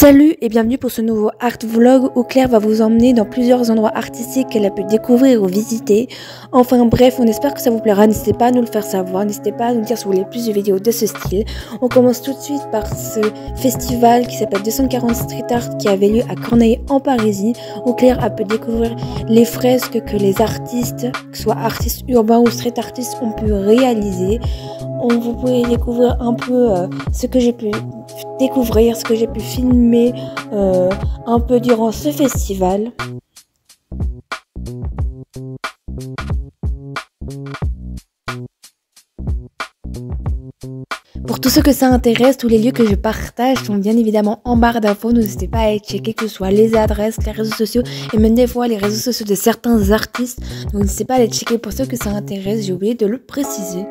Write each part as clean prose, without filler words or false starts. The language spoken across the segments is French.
Salut et bienvenue pour ce nouveau art vlog où Claire va vous emmener dans plusieurs endroits artistiques qu'elle a pu découvrir ou visiter. Enfin bref, on espère que ça vous plaira, n'hésitez pas à nous le faire savoir, n'hésitez pas à nous dire si vous voulez plus de vidéos de ce style. On commence tout de suite par ce festival qui s'appelle 240 Street Art qui avait lieu à Corneille en Parisis, où Claire a pu découvrir les fresques que les artistes, que ce soit artistes urbains ou street artistes, ont pu réaliser. Vous pouvez découvrir un peu ce que j'ai pu découvrir, ce que j'ai pu filmer un peu durant ce festival. Pour tous ceux que ça intéresse, tous les lieux que je partage sont bien évidemment en barre d'infos. N'hésitez pas à aller checker, que ce soit les adresses, les réseaux sociaux et même des fois les réseaux sociaux de certains artistes. Donc n'hésitez pas à aller checker pour ceux que ça intéresse, j'ai oublié de le préciser.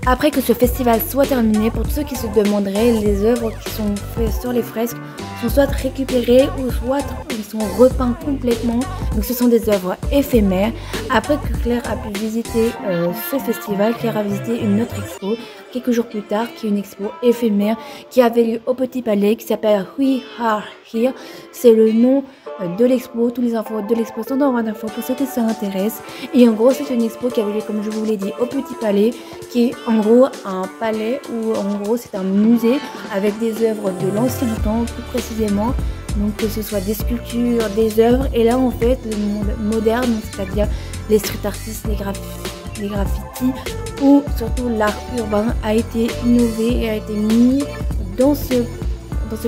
Après que ce festival soit terminé, pour tous ceux qui se demanderaient, les œuvres qui sont faites sur les fresques sont soit récupérées ou soit ils sont repeints complètement. Donc ce sont des œuvres éphémères. Après que Claire a pu visiter ce festival, Claire a visité une autre expo quelques jours plus tard, qui est une expo éphémère qui avait lieu au Petit Palais, qui s'appelle We Are Here. C'est le nom de l'expo. Tous les infos de l'expo sont dans barre d'infos pour ceux que ça intéresse. Et en gros, c'est une expo qui avait lieu, comme je vous l'ai dit, au Petit Palais, qui est en gros un palais où en gros c'est un musée avec des œuvres de l'ancien temps, plus précisément. Donc que ce soit des sculptures, des œuvres. Et là en fait, le monde moderne, c'est-à-dire les street artistes, les graffitis ou surtout l'art urbain a été innové et a été mis dans ce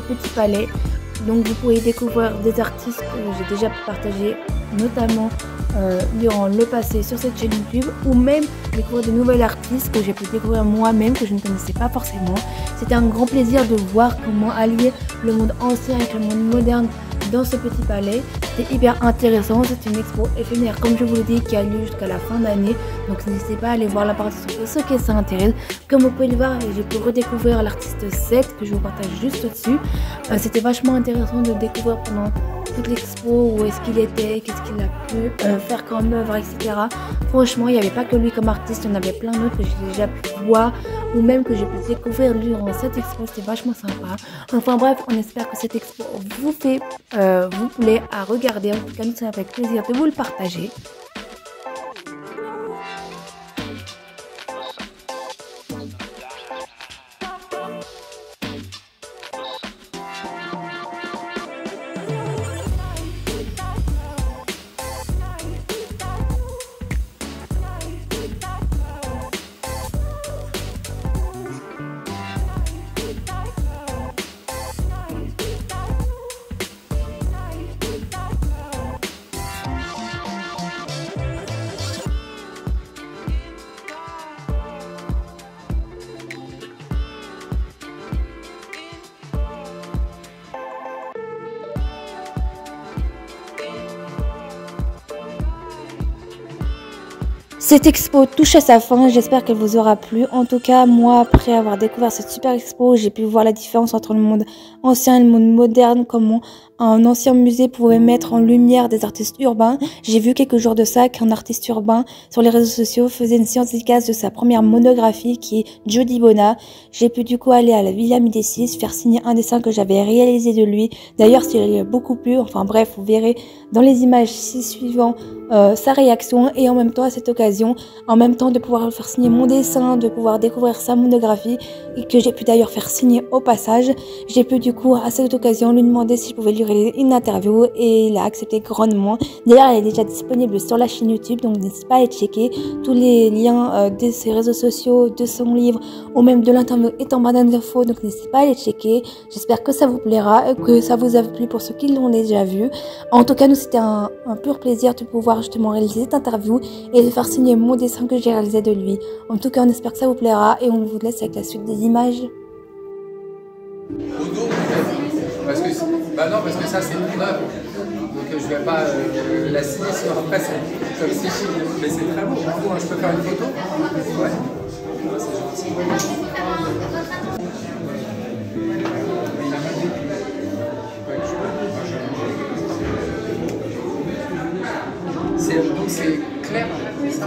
petit palais. Donc vous pouvez découvrir des artistes que j'ai déjà partagé notamment durant le passé sur cette chaîne YouTube, ou même découvrir de nouvelles artistes que j'ai pu découvrir moi-même, que je ne connaissais pas forcément. C'était un grand plaisir de voir comment allier le monde ancien avec le monde moderne dans ce petit palais. c'était hyper intéressant. C'est une expo éphémère, comme je vous l'ai dit, qui a lieu jusqu'à la fin d'année. Donc n'hésitez pas à aller voir la partition pour ceux qui s'intéressent. Comme vous pouvez le voir, j'ai pu redécouvrir l'artiste Seth que je vous partage juste au-dessus. C'était vachement intéressant de découvrir pendant toute l'expo où est-ce qu'il était, qu'est-ce qu'il a pu faire comme œuvre, etc. Franchement, il n'y avait pas que lui comme artiste, il y en avait plein d'autres que j'ai déjà pu voir ou même que j'ai pu découvrir durant cette expo. C'était vachement sympa. Enfin bref, on espère que cette expo vous plaît à regarder. En tout cas, nous sommes avec plaisir de vous le partager. Cette expo touche à sa fin, j'espère qu'elle vous aura plu. En tout cas, moi, après avoir découvert cette super expo, j'ai pu voir la différence entre le monde ancien et le monde moderne, comment un ancien musée pouvait mettre en lumière des artistes urbains. J'ai vu quelques jours de ça qu'un artiste urbain sur les réseaux sociaux faisait une séance dédicace de sa première monographie qui est Jody Bona. J'ai pu du coup aller à la Villa Médicis, faire signer un dessin que j'avais réalisé de lui. D'ailleurs, s'il a beaucoup plu, enfin bref, vous verrez dans les images ci-suivant sa réaction et en même temps à cette occasion, en même temps de pouvoir faire signer mon dessin, de pouvoir découvrir sa monographie et que j'ai pu d'ailleurs faire signer au passage. J'ai pu du coup à cette occasion lui demander si je pouvais lui réaliser une interview et il a accepté grandement. D'ailleurs elle est déjà disponible sur la chaîne YouTube, donc n'hésitez pas à aller checker. Tous les liens de ses réseaux sociaux, de son livre ou même de l'interview est en barre d'infos, donc n'hésitez pas à aller checker. J'espère que ça vous plaira et que ça vous a plu pour ceux qui l'ont déjà vu. En tout cas nous c'était un pur plaisir de pouvoir justement réaliser cette interview et de faire signer mon dessin que j'ai réalisé de lui. En tout cas, on espère que ça vous plaira et on vous laisse avec la suite des images. Parce que, non, parce que ça c'est mon œuvre, donc je vais pas la signer, sinon après c'est comme si mais c'est très beau. Je peux faire une photo. Ouais. C'est donc c'est clair, c'est ça.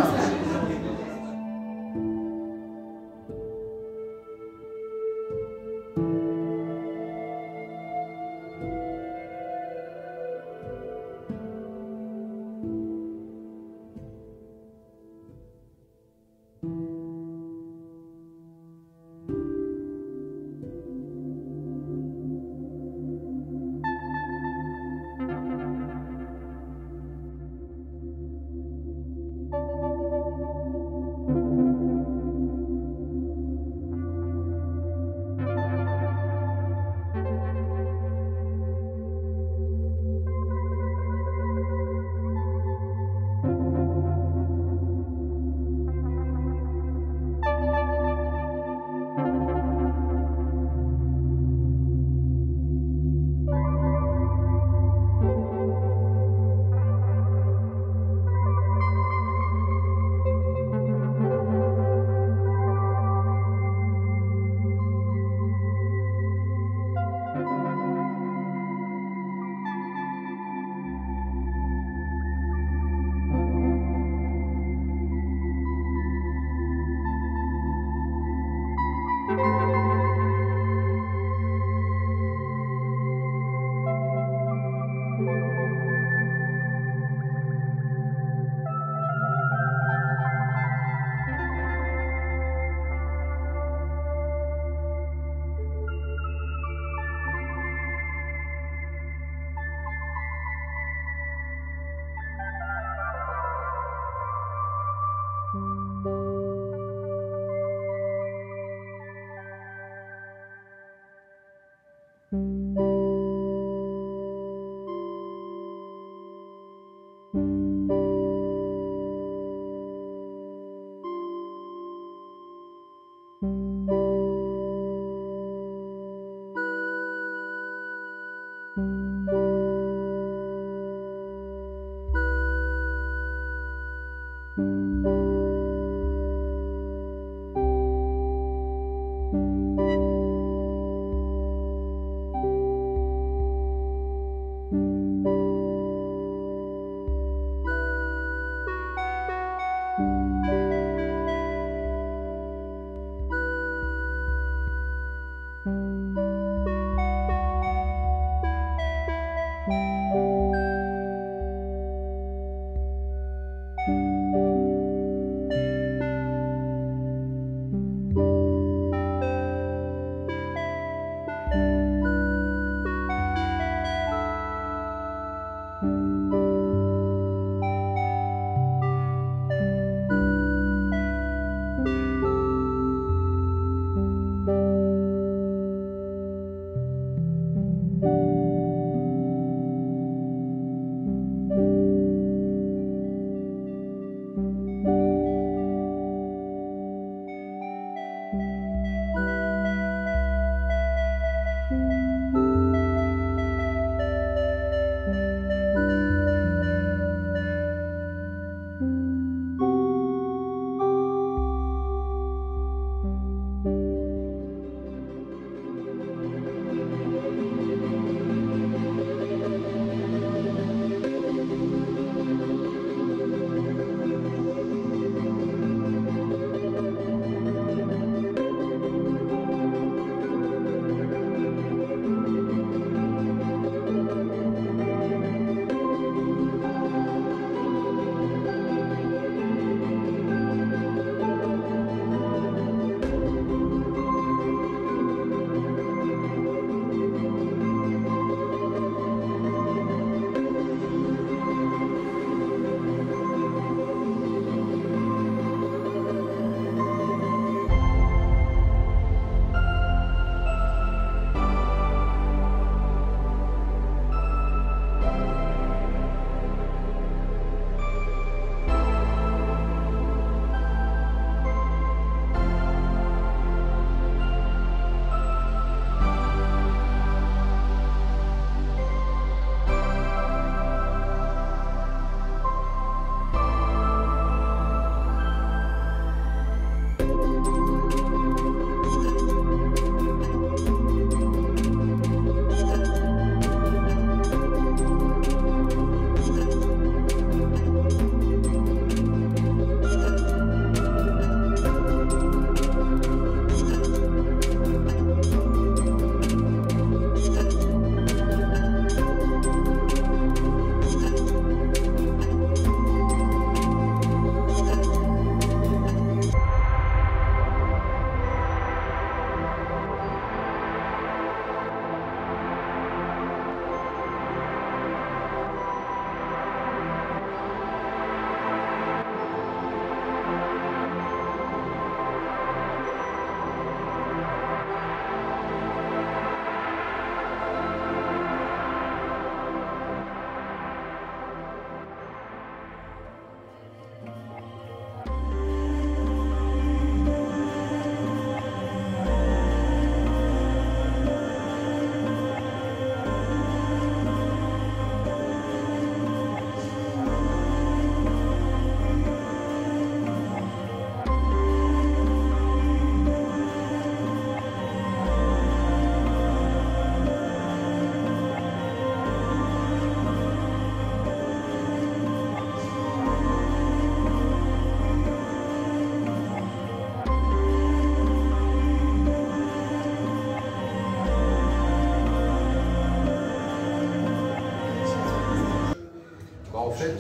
En fait,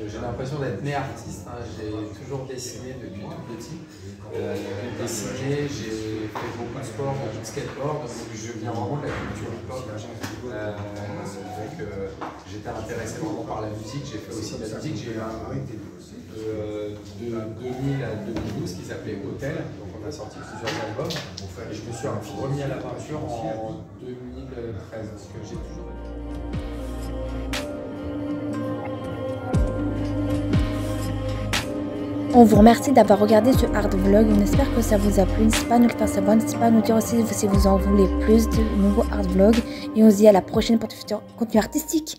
j'ai l'impression d'être né artiste. Hein. J'ai toujours dessiné depuis tout petit. J'ai fait beaucoup de sport, beaucoup de skateboard. Donc je viens vraiment de la culture hip-hop. J'étais intéressé vraiment par la musique. J'ai fait aussi de la musique. J'ai eu un groupe de 2000 à 2012 qui s'appelait Hotel. Donc on a sorti plusieurs albums. Et je me suis remis à la peinture en 2013. Parce que j'ai toujours... On vous remercie d'avoir regardé ce art vlog, on espère que ça vous a plu. N'hésitez pas à nous faire savoir, n'hésitez pas à nous dire aussi si vous en voulez plus de nouveaux art vlogs. Et on se dit à la prochaine pour de futurs contenus artistiques.